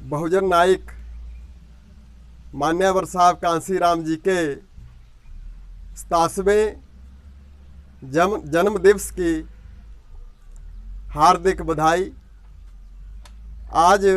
बहुजन नायक मान्यवर साहब कांसीराम जी के 87वें जन्म दिवस की हार्दिक बधाई। आज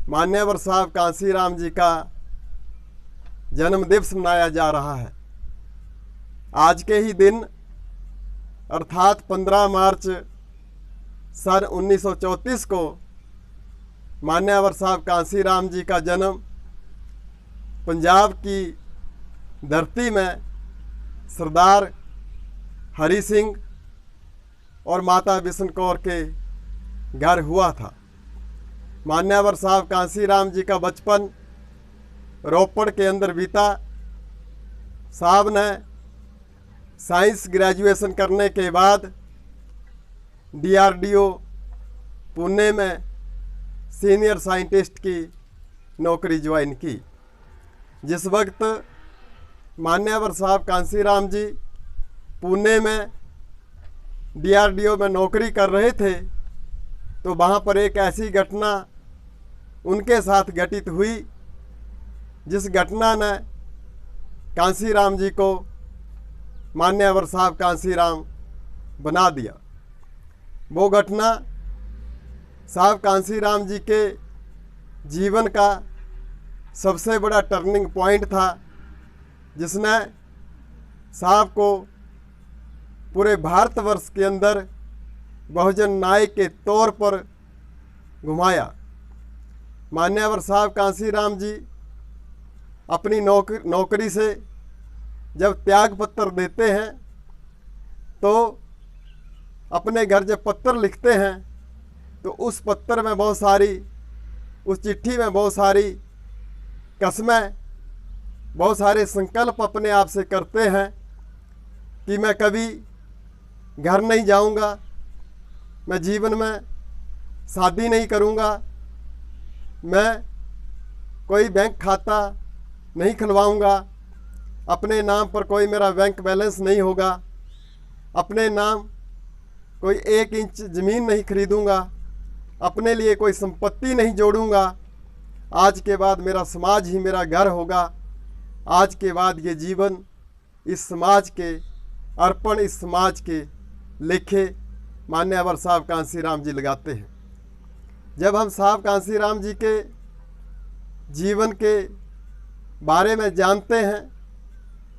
मान्यवर साहब कांसीराम जी का जन्म दिवस मनाया जा रहा है। आज के ही दिन अर्थात 15 मार्च सन 1934 को मान्यवर साहब कांसीराम जी का जन्म पंजाब की धरती में सरदार हरि सिंह और माता बिशन कौर के घर हुआ था। मान्यवर साहब कांसीराम जी का बचपन रोपड़ के अंदर बीता। साहब ने साइंस ग्रेजुएशन करने के बाद DRDO पुणे में सीनियर साइंटिस्ट की नौकरी ज्वाइन की। जिस वक्त मान्यवर साहब कांसीराम जी पुणे में DRDO में नौकरी कर रहे थे तो वहाँ पर एक ऐसी घटना उनके साथ घटित हुई जिस घटना ने कांसीराम जी को मान्यवर साहब कांसीराम बना दिया। वो घटना साहब कांसीराम जी के जीवन का सबसे बड़ा टर्निंग पॉइंट था, जिसने साहब को पूरे भारतवर्ष के अंदर बहुजन नायक के तौर पर घुमाया। मान्यवर साहब कांसीराम जी अपनी नौकरी से जब त्याग पत्र देते हैं तो अपने घर जब पत्र लिखते हैं तो उस पत्र में बहुत सारी, उस चिट्ठी में बहुत सारी कसमें, बहुत सारे संकल्प अपने आप से करते हैं कि मैं कभी घर नहीं जाऊंगा, मैं जीवन में शादी नहीं करूंगा, मैं कोई बैंक खाता नहीं खुलवाऊंगा, अपने नाम पर कोई मेरा बैंक बैलेंस नहीं होगा, अपने नाम कोई 1 इंच ज़मीन नहीं खरीदूंगा, अपने लिए कोई संपत्ति नहीं जोड़ूंगा। आज के बाद मेरा समाज ही मेरा घर होगा। आज के बाद ये जीवन इस समाज के अर्पण, इस समाज के लेखे मान्यवर साहब कांसीराम जी लगाते हैं। जब हम साहब कांसीराम जी के जीवन के बारे में जानते हैं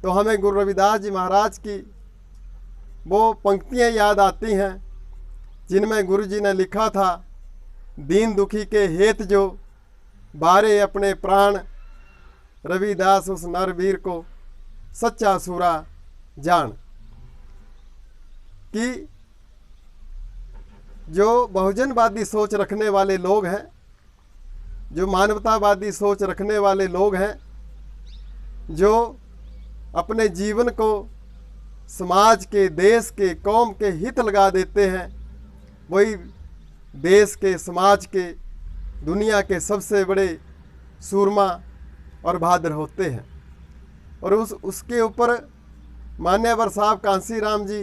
तो हमें गुरु रविदास जी महाराज की वो पंक्तियाँ याद आती हैं जिनमें गुरु जी ने लिखा था, दीन दुखी के हेत जो बारे अपने प्राण, रविदास उस नरवीर को सच्चा सूरा जान। कि जो बहुजनवादी सोच रखने वाले लोग हैं, जो मानवतावादी सोच रखने वाले लोग हैं, जो अपने जीवन को समाज के, देश के, कौम के हित लगा देते हैं, वही देश के, समाज के, दुनिया के सबसे बड़े सूरमा और बहादुर होते हैं। और उसके ऊपर मान्यवर साहब कांसीराम जी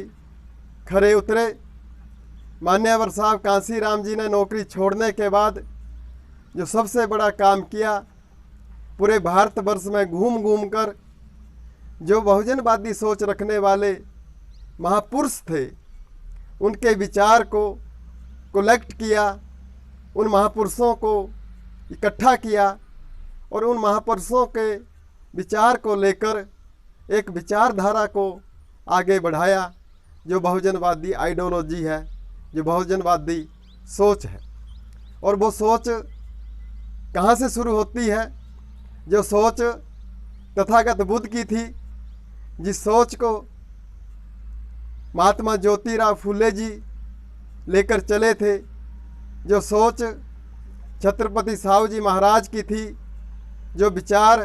खरे उतरे। मान्यवर साहब कांसीराम जी ने नौकरी छोड़ने के बाद जो सबसे बड़ा काम किया, पूरे भारतवर्ष में घूम घूम कर जो बहुजनवादी सोच रखने वाले महापुरुष थे उनके विचार को कलेक्ट किया, उन महापुरुषों को इकट्ठा किया और उन महापुरुषों के विचार को लेकर एक विचारधारा को आगे बढ़ाया जो बहुजनवादी आइडियोलॉजी है, जो बहुजनवादी सोच है। और वो सोच कहाँ से शुरू होती है? जो सोच तथागत बुद्ध की थी, जिस सोच को महात्मा ज्योतिराव फुले जी लेकर चले थे, जो सोच छत्रपति साहू जी महाराज की थी, जो विचार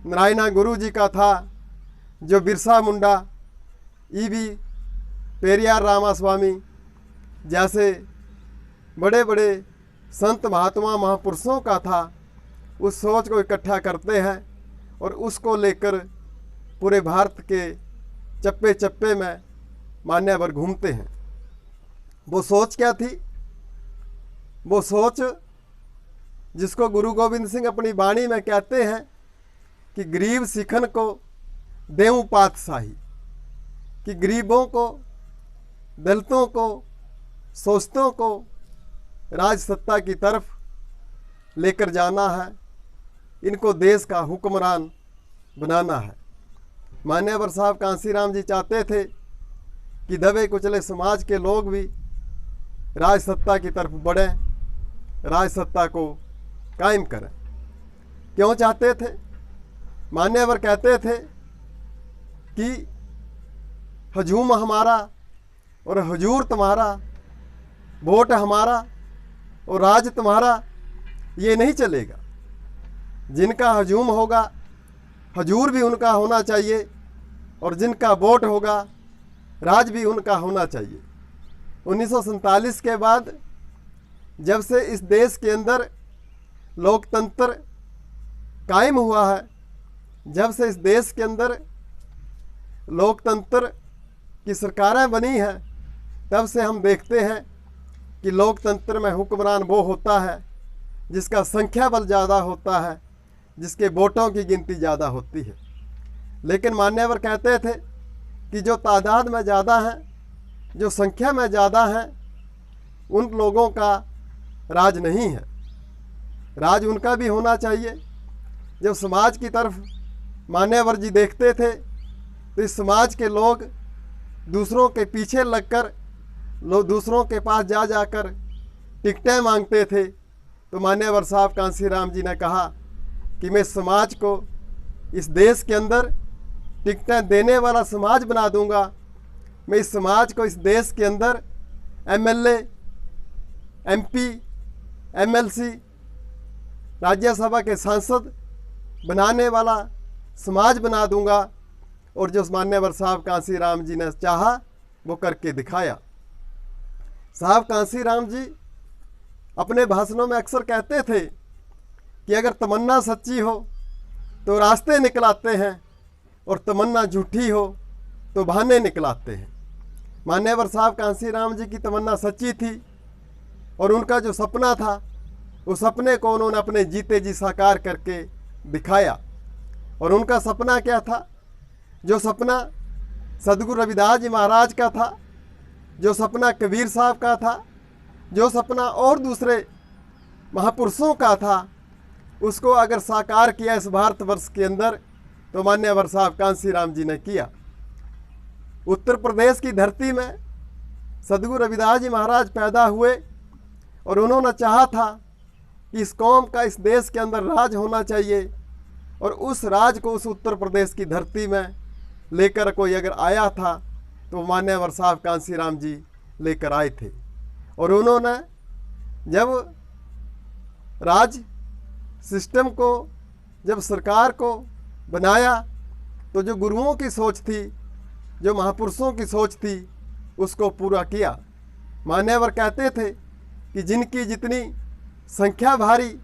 नारायणा गुरु जी का था, जो बिरसा मुंडा, ईवी पेरियार रामास्वामी जैसे बड़े बड़े संत महात्मा महापुरुषों का था, उस सोच को इकट्ठा करते हैं और उसको लेकर पूरे भारत के चप्पे चप्पे में मान्यवर घूमते हैं। वो सोच क्या थी? वो सोच जिसको गुरु गोविंद सिंह अपनी वाणी में कहते हैं कि गरीब सिखन को देऊं पातशाही, कि गरीबों को, दलितों को, शोषितों को राज सत्ता की तरफ लेकर जाना है, इनको देश का हुक्मरान बनाना है। मान्यवर साहब कांसीराम जी चाहते थे कि दबे कुचले समाज के लोग भी राज सत्ता की तरफ बढ़ें, राज सत्ता को कायम करें। क्यों चाहते थे? मान्यवर कहते थे कि हजूम हमारा और हजूर तुम्हारा, वोट हमारा और राज तुम्हारा, ये नहीं चलेगा। जिनका हजूम होगा हजूर भी उनका होना चाहिए, और जिनका वोट होगा राज भी उनका होना चाहिए। 1947 के बाद जब से इस देश के अंदर लोकतंत्र कायम हुआ है, जब से इस देश के अंदर लोकतंत्र की सरकारें बनी हैं, तब से हम देखते हैं कि लोकतंत्र में हुक्मरान वो होता है जिसका संख्या बल ज़्यादा होता है, जिसके वोटों की गिनती ज़्यादा होती है। लेकिन मान्यवर कहते थे कि जो तादाद में ज़्यादा हैं, जो संख्या में ज़्यादा हैं, उन लोगों का राज नहीं है। राज उनका भी होना चाहिए। जब समाज की तरफ मान्यवर जी देखते थे तो इस समाज के लोग दूसरों के पीछे लगकर, लोग दूसरों के पास जा जाकर टिकटें मांगते थे। तो मान्यवर साहब कांसीराम जी ने कहा कि मैं समाज को, इस देश के अंदर टिकटें देने वाला समाज बना दूंगा। मैं इस समाज को, इस देश के अंदर एमएलए, एमपी, एमएलसी, राज्यसभा के सांसद बनाने वाला समाज बना दूंगा। और जो मान्यवर साहब कांसीराम जी ने चाहा वो करके दिखाया। साहब कांसीराम जी अपने भाषणों में अक्सर कहते थे कि अगर तमन्ना सच्ची हो तो रास्ते निकलाते हैं, और तमन्ना झूठी हो तो बहाने निकलाते हैं। मान्यवर साहब कांसीराम जी की तमन्ना सच्ची थी, और उनका जो सपना था, उस सपने को उन्होंने अपने जीते जी साकार करके दिखाया। और उनका सपना क्या था? जो सपना सदगुरु रविदास जी महाराज का था, जो सपना कबीर साहब का था, जो सपना और दूसरे महापुरुषों का था, उसको अगर साकार किया इस भारतवर्ष के अंदर, तो मान्यवर साहब कांसीराम जी ने किया। उत्तर प्रदेश की धरती में सदगुरु रविदास जी महाराज पैदा हुए, और उन्होंने चाहा था कि इस कौम का, इस देश के अंदर राज होना चाहिए, और उस राज को उस उत्तर प्रदेश की धरती में लेकर कोई अगर आया था तो मान्यवर साहब कांसीराम जी लेकर आए थे। और उन्होंने जब राज सिस्टम को, जब सरकार को बनाया, तो जो गुरुओं की सोच थी, जो महापुरुषों की सोच थी, उसको पूरा किया। मान्यवर कहते थे कि जिनकी जितनी संख्या भारी,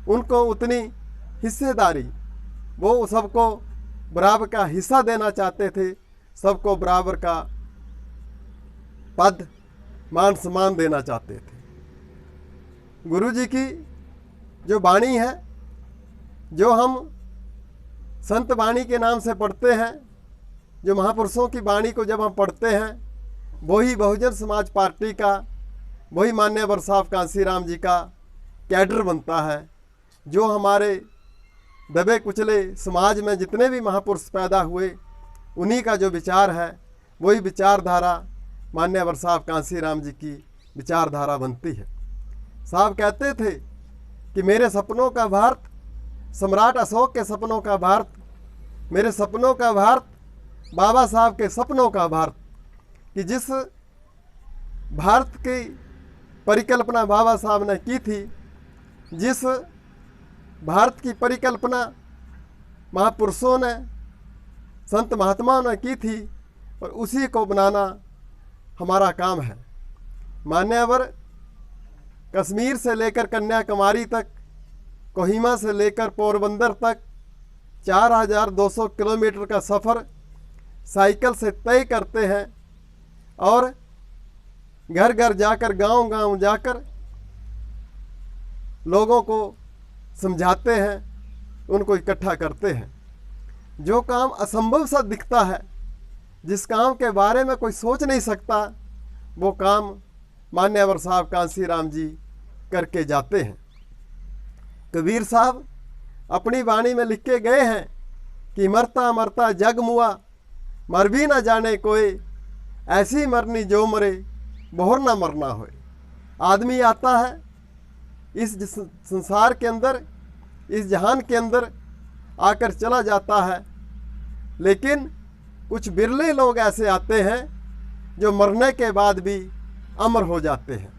उनको उतनी हिस्सेदारी। वो सबको बराबर का हिस्सा देना चाहते थे, सबको बराबर का पद, मान सम्मान देना चाहते थे। गुरु जी की जो वाणी है, जो हम संत वाणी के नाम से पढ़ते हैं, जो महापुरुषों की वाणी को जब हम पढ़ते हैं, वही बहुजन समाज पार्टी का, वही मान्यवर साहब कांसीराम जी का कैडर बनता है। जो हमारे दबे कुचले समाज में जितने भी महापुरुष पैदा हुए, उन्हीं का जो विचार है, वही विचारधारा मान्यवर साहब कांसीराम जी की विचारधारा बनती है। साहब कहते थे कि मेरे सपनों का भारत, सम्राट अशोक के सपनों का भारत, मेरे सपनों का भारत, बाबा साहब के सपनों का भारत, कि जिस भारत की परिकल्पना बाबा साहब ने की थी, जिस भारत की परिकल्पना महापुरुषों ने, संत महात्माओं ने की थी, और उसी को बनाना हमारा काम है। मान्यवर कश्मीर से लेकर कन्याकुमारी तक, कोहिमा से लेकर पोरबंदर तक 4200 किलोमीटर का सफ़र साइकिल से तय करते हैं, और घर घर जाकर, गांव गांव जाकर लोगों को समझाते हैं, उनको इकट्ठा करते हैं। जो काम असंभव सा दिखता है, जिस काम के बारे में कोई सोच नहीं सकता, वो काम मान्यवर साहब कांसी राम जी करके जाते हैं। कबीर साहब अपनी वाणी में लिख के गए हैं कि मरता मरता जग मुआ, मर भी ना जाने कोई, ऐसी मरनी जो मरे बहुर ना मरना होए। आदमी आता है इस संसार के अंदर, इस जहान के अंदर आकर चला जाता है, लेकिन कुछ बिरले लोग ऐसे आते हैं जो मरने के बाद भी अमर हो जाते हैं,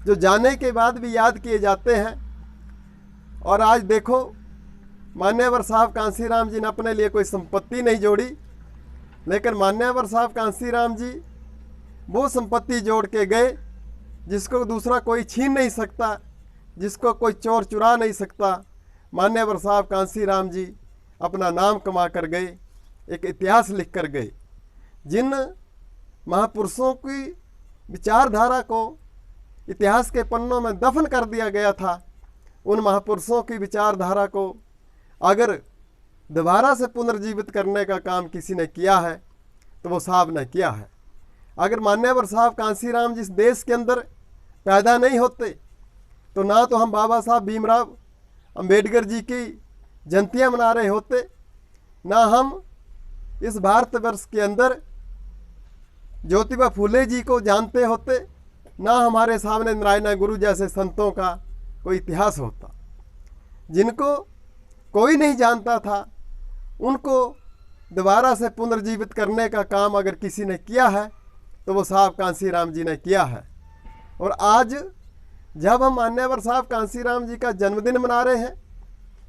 जो जाने के बाद भी याद किए जाते हैं। और आज देखो, मान्यवर साहब कांसी राम जी ने अपने लिए कोई संपत्ति नहीं जोड़ी, लेकिन मान्यवर साहब कांसी राम जी वो संपत्ति जोड़ के गए जिसको दूसरा कोई छीन नहीं सकता, जिसको कोई चोर चुरा नहीं सकता। मान्यवर साहब कांसी राम जी अपना नाम कमा कर गए, एक इतिहास लिख कर गए। जिन महापुरुषों की विचारधारा को इतिहास के पन्नों में दफन कर दिया गया था, उन महापुरुषों की विचारधारा को अगर दोबारा से पुनर्जीवित करने का काम किसी ने किया है तो वो साहब ने किया है। अगर मान्यवर साहब कांसी राम जिस देश के अंदर पैदा नहीं होते तो ना तो हम बाबा साहब भीमराव अंबेडकर जी की जयंतियाँ मना रहे होते, ना हम इस भारतवर्ष के अंदर ज्योतिबा फूले जी को जानते होते, ना हमारे सामने नारायण गुरु जैसे संतों का कोई इतिहास होता। जिनको कोई नहीं जानता था, उनको दोबारा से पुनर्जीवित करने का काम अगर किसी ने किया है तो वो साहब कांसी राम जी ने किया है। और आज जब हम मान्यवर साहब कांसी राम जी का जन्मदिन मना रहे हैं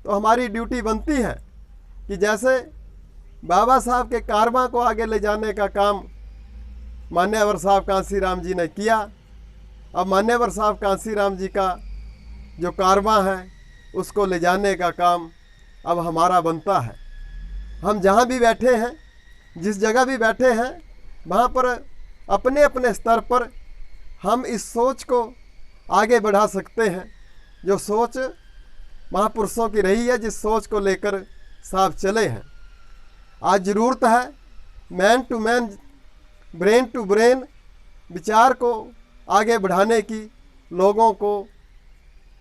तो हमारी ड्यूटी बनती है कि जैसे बाबा साहब के कारवां को आगे ले जाने का काम मान्यवर साहब कांसी राम जी ने किया, अब मान्यवर साहब कांसी राम जी का जो कारवां है उसको ले जाने का काम अब हमारा बनता है। हम जहाँ भी बैठे हैं, जिस जगह भी बैठे हैं, वहाँ पर अपने अपने स्तर पर हम इस सोच को आगे बढ़ा सकते हैं, जो सोच महापुरुषों की रही है, जिस सोच को लेकर साहब चले हैं। आज ज़रूरत है man to man, brain to brain विचार को आगे बढ़ाने की, लोगों को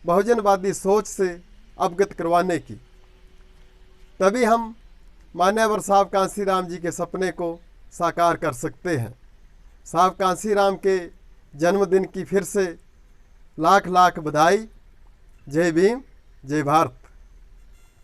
बहुजनवादी सोच से अवगत करवाने की। तभी हम मान्यवर साहब कांसी राम जी के सपने को साकार कर सकते हैं। साहब कांसी राम के जन्मदिन की फिर से लाख लाख बधाई। जय भीम, जय भारत।